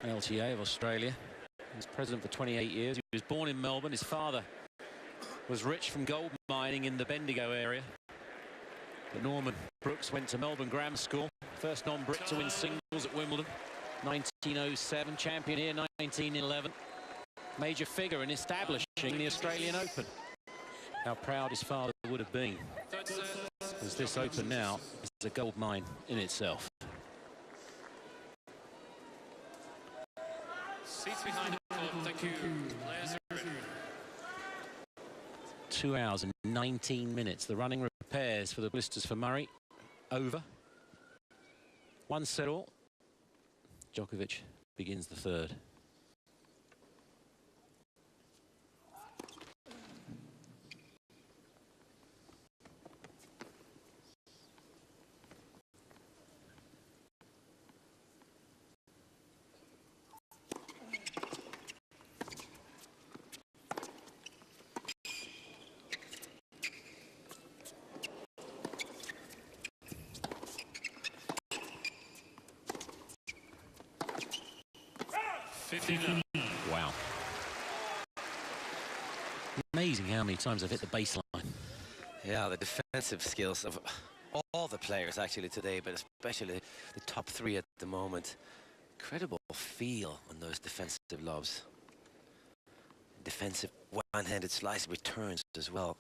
LTA of Australia. He was president for 28 years. He was born in Melbourne. His father was rich from gold mining in the Bendigo area. But Norman Brooks went to Melbourne Grammar School. First non-Brit to win singles at Wimbledon. 1907, champion here 1911. Major figure in establishing the Australian Open. How proud his father would have been, as this Open now is a gold mine in itself. Seats behind the court, thank you. 2 hours and 19 minutes. The running repairs for the blisters for Murray. Over. 1 set all. Djokovic begins the third. Wow. Amazing how many times I've hit the baseline. Yeah, the defensive skills of all the players actually today, but especially the top three at the moment. Incredible feel on those defensive lobs. Defensive one-handed slice returns as well.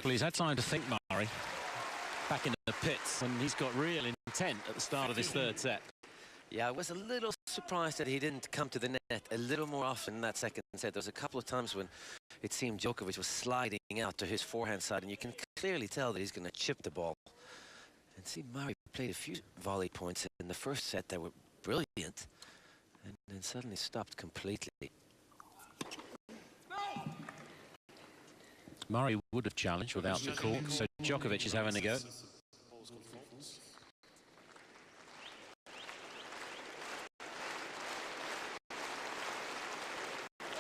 Well, he's had time to think, Murray, back in the pits, and he's got real intent at the start of this third set. Yeah, I was a little surprised that he didn't come to the net a little more often in that second set. There was a couple of times when it seemed Djokovic was sliding out to his forehand side, and you can clearly tell that he's going to chip the ball. And see, Murray played a few volley points in the first set that were brilliant, and then suddenly stopped completely. Murray would have challenged without the cork, so Djokovic is having a go.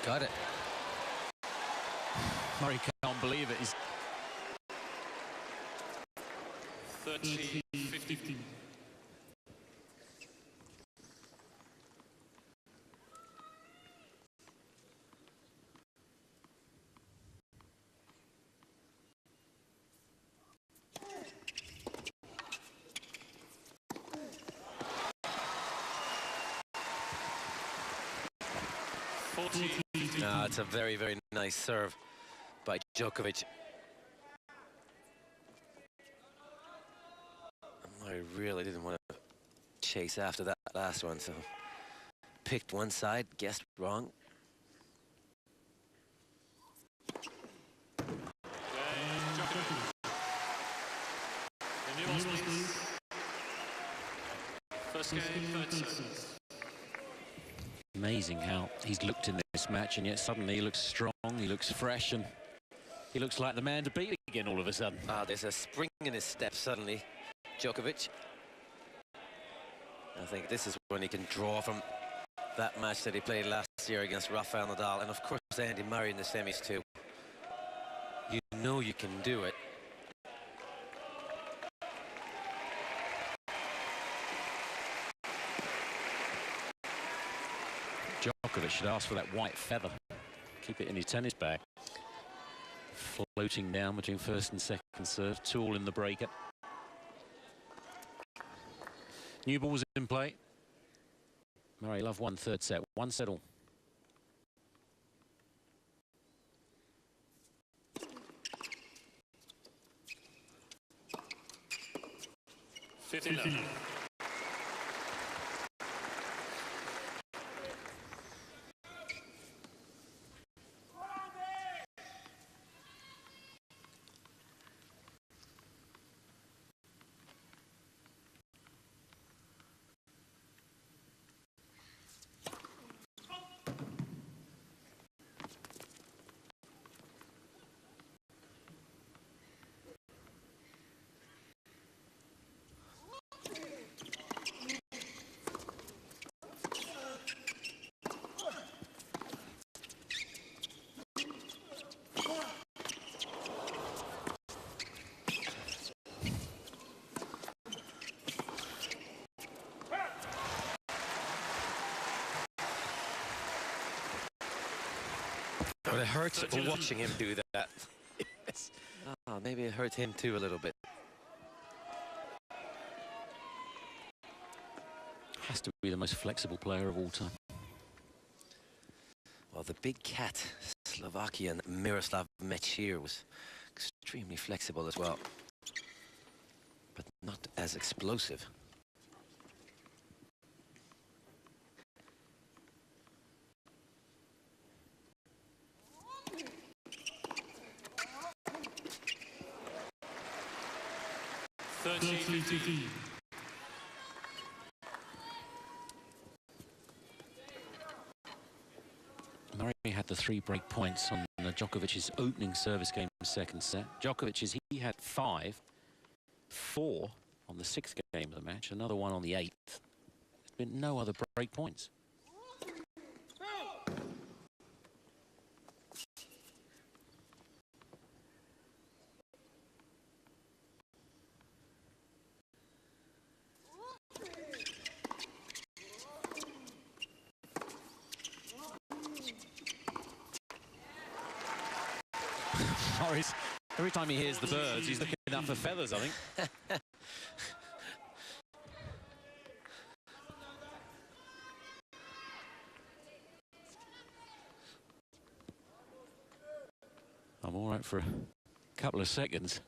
Got it. Murray can't believe it. He's 30-15. It's a very, very nice serve by Djokovic. I really didn't want to chase after that last one, so picked one side, guessed wrong. First game, third set. amazing how he's looked in this match, and yet suddenly he looks strong, he looks fresh, and he looks like the man to beat again all of a sudden. There's a spring in his step suddenly, Djokovic. I think this is when he can draw from that match that he played last year against Rafael Nadal, and of course Andy Murray in the semis too. You know you can do it. Djokovic should ask for that white feather. Keep it in his tennis bag. Floating down between first and second serve. 2-all in the breaker. New balls in play. Murray Love won third set. 1-all. But it hurts watching him do that. Yes. Oh, maybe it hurt him too a little bit. Has to be the most flexible player of all time. Well, the big cat, Slovakian Miroslav Mečír, was extremely flexible as well, but not as explosive. Murray had the 3 break points on Djokovic's opening service game second set. Djokovic's, he had 5, 4 on the 6th game of the match, another one on the 8th. There's been no other break points. Murray's, every time he hears the birds, he's looking up for feathers, I think. I'm all right for a couple of seconds.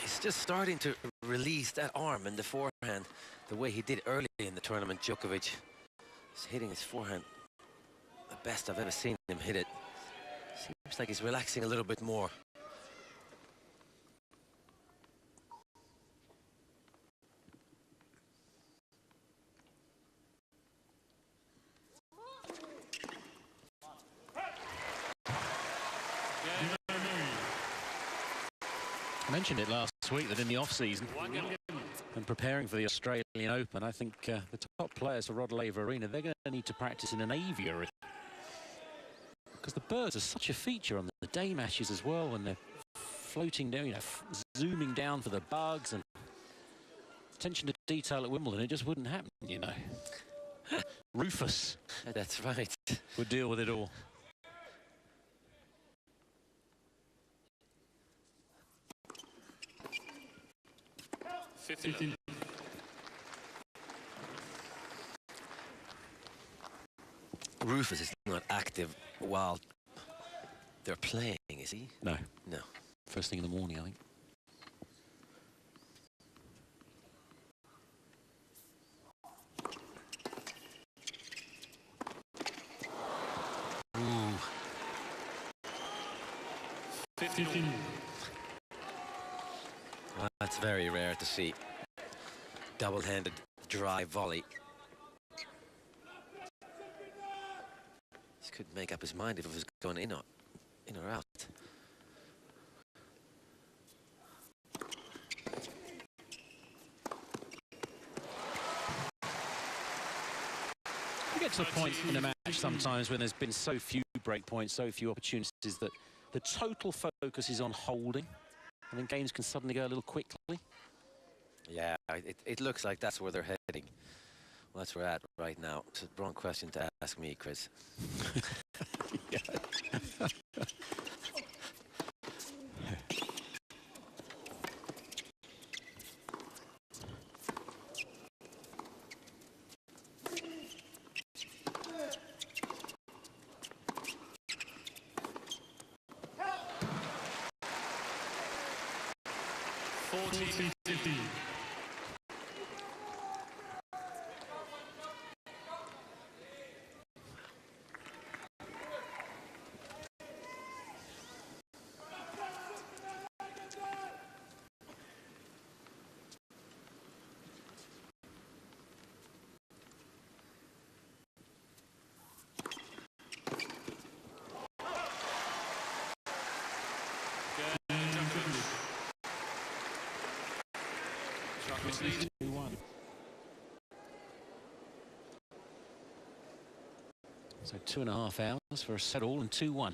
He's just starting to release that arm and the forehand the way he did early in the tournament. Djokovic is hitting his forehand the best I've ever seen him hit it. Seems like he's relaxing a little bit more. I mentioned it last week that in the off-season and preparing for the Australian Open, I think the top players for Rod Laver Arena, they're going to need to practice in an aviary. Because the birds are such a feature on the day matches as well, when they're floating down, you know, zooming down for the bugs and attention to detail at Wimbledon. It just wouldn't happen, you know. Rufus. That's right. Would deal with it all. Rufus is not active while they're playing, is he? No. No. First thing in the morning, I think. Ooh. 15. Well, that's very rare to see. Double-handed drive volley. He couldn't make up his mind if it was going in or out. You get to a point in a match sometimes when there's been so few break points, so few opportunities, that the total focus is on holding, and then games can suddenly go a little quickly. Yeah, it looks like that's where they're heading. Well, that's where we're at right now. It's a wrong question to ask me, Chris. Yeah. 14-15. 2-1. So 2.5 hours for a set all and 2-1.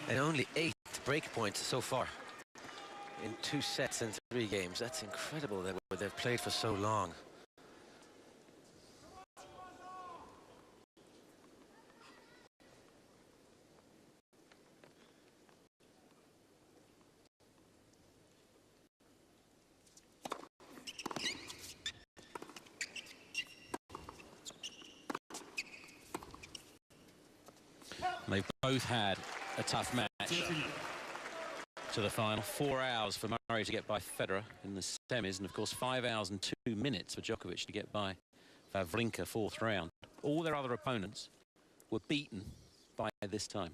And only 8 break points so far in 2 sets and 3 games. That's incredible that they've played for so long. They've both had a tough match to the final. 4 hours for Murray to get by Federer in the semis, and of course 5 hours and 2 minutes for Djokovic to get by Wawrinka, 4th round. All their other opponents were beaten by this time.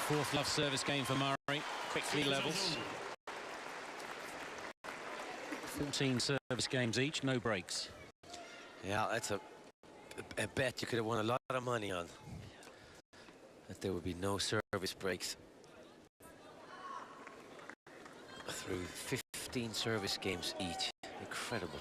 Fourth love service game for Murray. Quickly levels. 14 service games each, no breaks. Yeah, that's a bet you could have won a lot of money on. That there would be no service breaks through 15 service games each. Incredible.